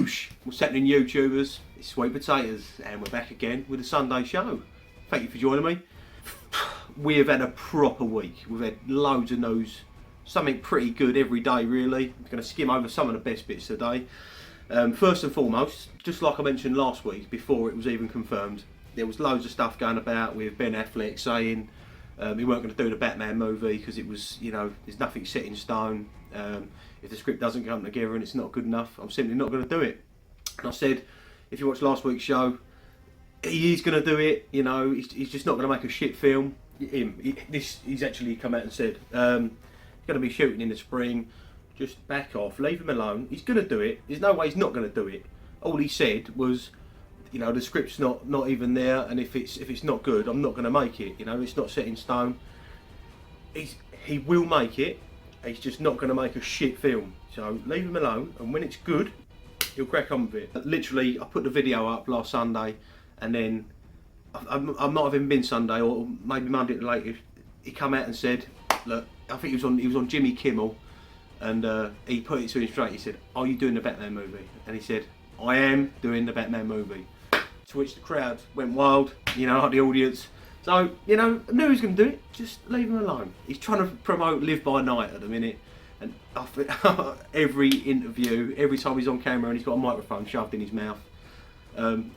Whoosh! What's happening, YouTubers? It's Sweet Potatoes, and we're back again with a Sunday show. Thank you for joining me. We have had a proper week. We've had loads of news, something pretty good every day, really. I'm going to skim over some of the best bits today. First and foremost, just like I mentioned last week, before it was even confirmed, there was loads of stuff going about with Ben Affleck saying he weren't going to do the Batman movie because it was, you know, there's nothing set in stone. If the script doesn't come together and it's not good enough, I'm simply not going to do it. And I said, if you watched last week's show, he is going to do it. You know, he's just not going to make a shit film. He's actually come out and said, going to be shooting in the spring. Just back off, leave him alone. He's going to do it. There's no way he's not going to do it. All he said was, you know, the script's not even there, and if it's not good, I'm not going to make it. You know, it's not set in stone. He will make it. He's just not going to make a shit film. So leave him alone, and when it's good, he'll crack on with it. Literally, I put the video up last Sunday, and then I might have even been Sunday or maybe Monday at the latest. He come out and said, look, I think he was on Jimmy Kimmel, and he put it to him straight. He said, "Are you doing the Batman movie?" And he said, "I am doing the Batman movie." To which the crowd went wild, you know, like the audience. So, you know, I knew he was going to do it. Just leave him alone. He's trying to promote Live by Night at the minute, and every interview, every time he's on camera and he's got a microphone shoved in his mouth,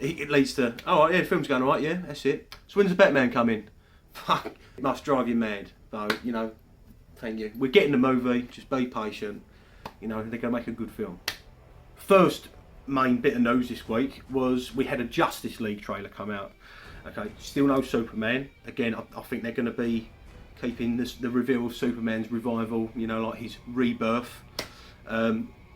it leads to, "Oh, yeah, the film's going alright, yeah, that's it. So when's the Batman coming?" Fuck, it must drive you mad. So, you know, thank you. We're getting the movie. Just be patient. You know, they're going to make a good film. First main bit of news this week was we had a Justice League trailer come out. Okay, still no Superman. Again, I think they're going to be keeping the reveal of Superman's revival, you know, like his rebirth,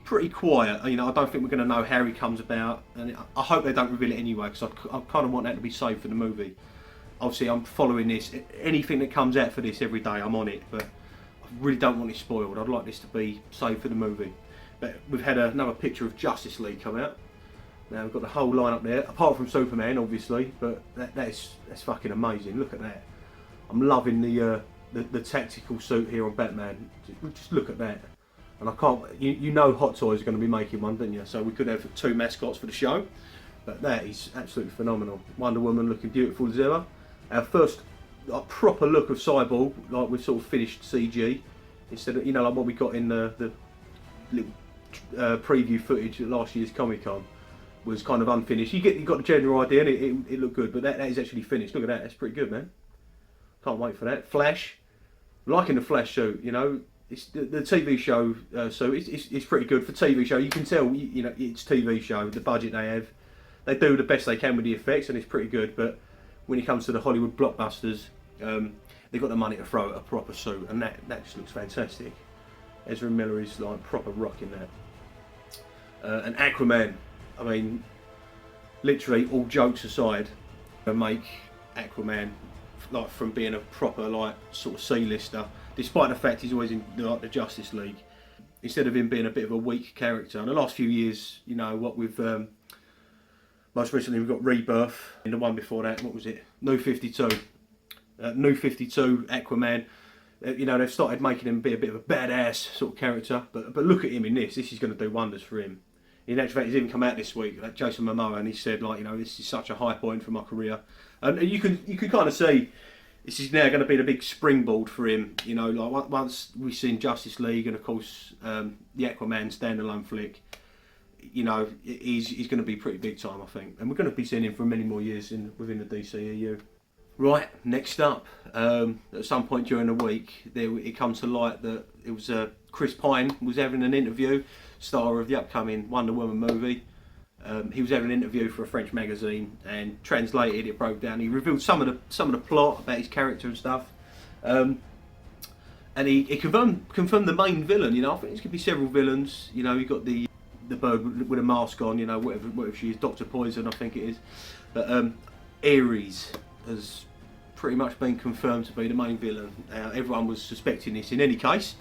pretty quiet. You know, I don't think we're going to know how he comes about, and I hope they don't reveal it anyway, because I kind of want that to be saved for the movie. Obviously, I'm following this. Anything that comes out for this every day, I'm on it, but I really don't want it spoiled. I'd like this to be saved for the movie. But we've had another picture of Justice League come out. Now we've got the whole lineup there, apart from Superman, obviously. But that's fucking amazing. Look at that. I'm loving the tactical suit here on Batman. Just look at that. And I can't. You know, Hot Toys are going to be making one, don't you? So we could have two mascots for the show. But that is absolutely phenomenal. Wonder Woman looking beautiful as ever. Our first proper look of Cyborg, like we've sort of finished CG, instead of, you know, like what we got in the little preview footage at last year's Comic Con. Was kind of unfinished. You got the general idea, and it looked good, but that is actually finished. Look at that, that's pretty good, man. Can't wait for that. Flash, liking the Flash suit. You know, it's the TV show, so it's pretty good for TV show. You can tell, you know, it's TV show. The budget they have, they do the best they can with the effects, and it's pretty good. But when it comes to the Hollywood blockbusters, they've got the money to throw at a proper suit, and that just looks fantastic. Ezra Miller is like proper rocking that. And Aquaman. I mean, literally, all jokes aside, to make Aquaman like from being a proper like sort of C-lister, despite the fact he's always in the Justice League, instead of him being a bit of a weak character. In the last few years, you know, what we've most recently we've got Rebirth, and the one before that, what was it? New 52. New 52 Aquaman. You know, they've started making him be a bit of a badass sort of character, but look at him in this. This is going to do wonders for him. In actual fact, he's even come out this week, like Jason Momoa, and he said, like, you know, this is such a high point for my career, and you can kind of see this is now going to be the big springboard for him. You know, like once we've seen Justice League, and of course the Aquaman standalone flick, you know, he's going to be pretty big time, I think, and we're going to be seeing him for many more years within the DCEU. Right, next up, at some point during the week, it comes to light that it was Chris Pine was having an interview, star of the upcoming Wonder Woman movie. He was having an interview for a French magazine, and translated, it broke down. He revealed some of the plot about his character and stuff, and he confirmed the main villain. You know, I think there could be several villains. You know, you got the bird with a mask on. You know, whatever she is, Dr. Poison, I think it is. But Ares has pretty much been confirmed to be the main villain. Everyone was suspecting this in any case.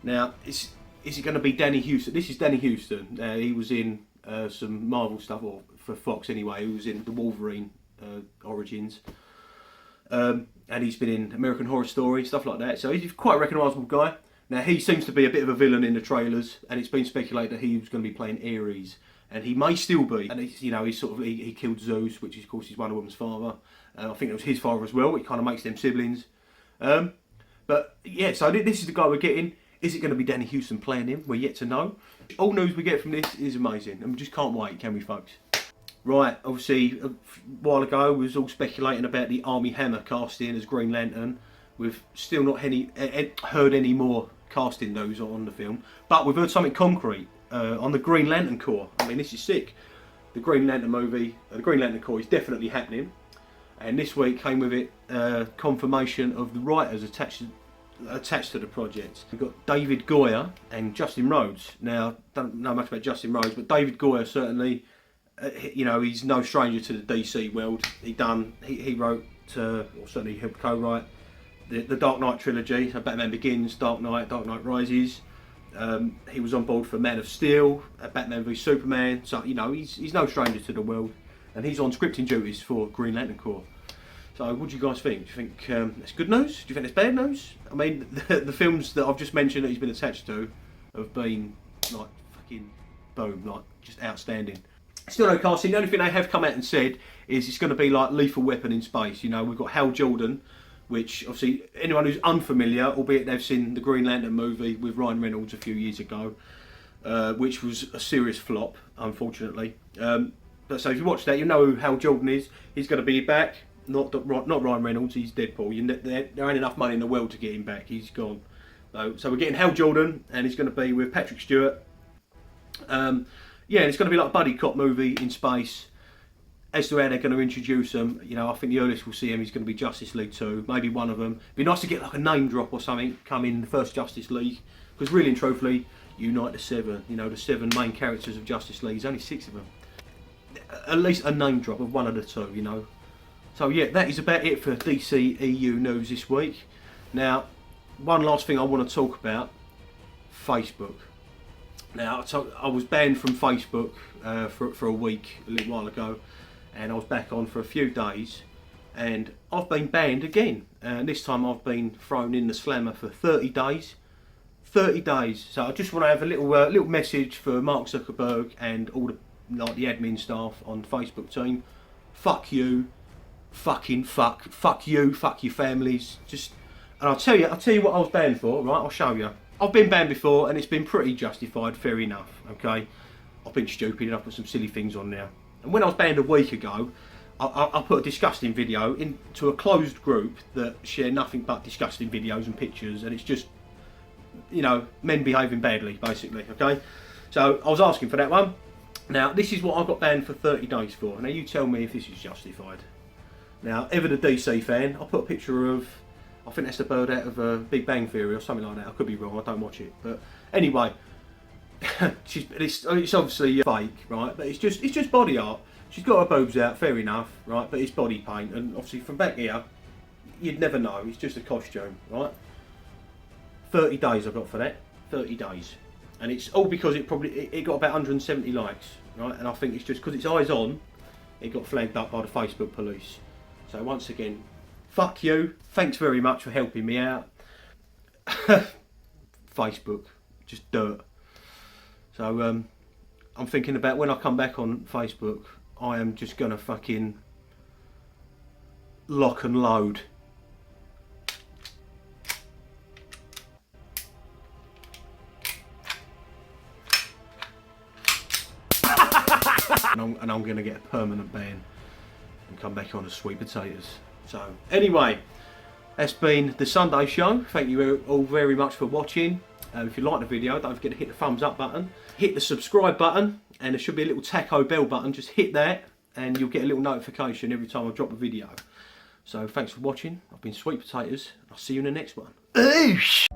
Now, is it going to be Danny Huston? This is Danny Huston. He was in some Marvel stuff, or for Fox anyway. He was in the Wolverine Origins. And he's been in American Horror Story, stuff like that. So he's quite a recognisable guy. Now, he seems to be a bit of a villain in the trailers, and it's been speculated that he was going to be playing Ares. and he may still be. And he's, you know, he killed Zeus, which is, of course, is Wonder Woman's father. I think it was his father as well. It kind of makes them siblings. But yeah, so this is the guy we're getting. Is it going to be Danny Huston playing him? We're yet to know. All news we get from this is amazing, and we just can't wait, can we, folks? Right, obviously, a while ago, we was all speculating about the Armie Hammer casting as Green Lantern. We've still not heard any more casting news on the film, but we've heard something concrete on the Green Lantern Corps. I mean, this is sick. The Green Lantern movie, the Green Lantern Corps is definitely happening, and this week came with it confirmation of the writers attached to the project. We've got David Goyer and Justin Rhodes. Now, don't know much about Justin Rhodes, but David Goyer certainly, you know, he's no stranger to the DC world. He wrote, or certainly helped co-write the Dark Knight trilogy, so Batman Begins, Dark Knight Rises. He was on board for Man of Steel, Batman v Superman. So, you know, he's no stranger to the world, and he's on scripting duties for Green Lantern Corps. So, what do you guys think? Do you think it's good news? Do you think it's bad news? I mean, the films that I've just mentioned that he's been attached to have been like fucking boom, like just outstanding. Still no casting. The only thing they have come out and said is it's going to be like Lethal Weapon in space. You know, we've got Hal Jordan, which obviously anyone who's unfamiliar, albeit they've seen the Green Lantern movie with Ryan Reynolds a few years ago, which was a serious flop, unfortunately. But so if you watch that, you know who Hal Jordan is. He's going to be back. Not Ryan Reynolds. He's Deadpool. There ain't enough money in the world to get him back. He's gone. So we're getting Hal Jordan, and he's going to be with Patrick Stewart. Yeah, it's going to be like a buddy cop movie in space. As to how they're going to introduce them, you know, I think the earliest we'll see him is going to be Justice League 2, maybe one of them. It'd be nice to get like a name drop or something come in the first Justice League, because really and truthfully, unite the seven. You know, the 7 main characters of Justice League. There's only 6 of them. At least a name drop of one of the 2. You know. So yeah, that is about it for DC EU news this week. Now, one last thing I want to talk about: Facebook. Now, I was banned from Facebook for a week a little while ago, and I was back on for a few days, and I've been banned again. And this time I've been thrown in the slammer for 30 days. 30 days. So I just want to have a little message for Mark Zuckerberg and all the the admin staff on the Facebook team. Fuck you. Fucking fuck you, fuck your families. And I'll tell you what I was banned for, right? I'll show you. I've been banned before and it's been pretty justified, fair enough, okay? I've been stupid and I put some silly things on there. And when I was banned a week ago, I put a disgusting video into a closed group that share nothing but disgusting videos and pictures, and it's just, you know, men behaving badly, basically, okay? So I was asking for that one. Now, this is what I got banned for 30 days for. Now, you tell me if this is justified. Now, ever the DC fan, I put a picture of, I think that's the bird out of Big Bang Theory or something like that. I could be wrong, I don't watch it. But anyway, it's obviously fake, right? But it's just body art. She's got her boobs out, fair enough, right? But it's body paint, and obviously from back here, you'd never know. It's just a costume, right? 30 days I got for that. 30 days. And it's all because it got about 170 likes, right? And I think it's just because it's eyes on, it got flagged up by the Facebook police. So once again, fuck you. Thanks very much for helping me out. Facebook, just dirt. So I'm thinking about when I come back on Facebook, I am just gonna fucking lock and load. and I'm gonna get a permanent ban and come back on as sweet potatoes. So anyway, that's been the Sunday show. Thank you all very much for watching. If you like the video, don't forget to hit the thumbs up button, hit the subscribe button, and there should be a little taco bell button. Just hit that and you'll get a little notification every time I drop a video. So thanks for watching. I've been Sweet Potatoes. I'll see you in the next one. Oosh.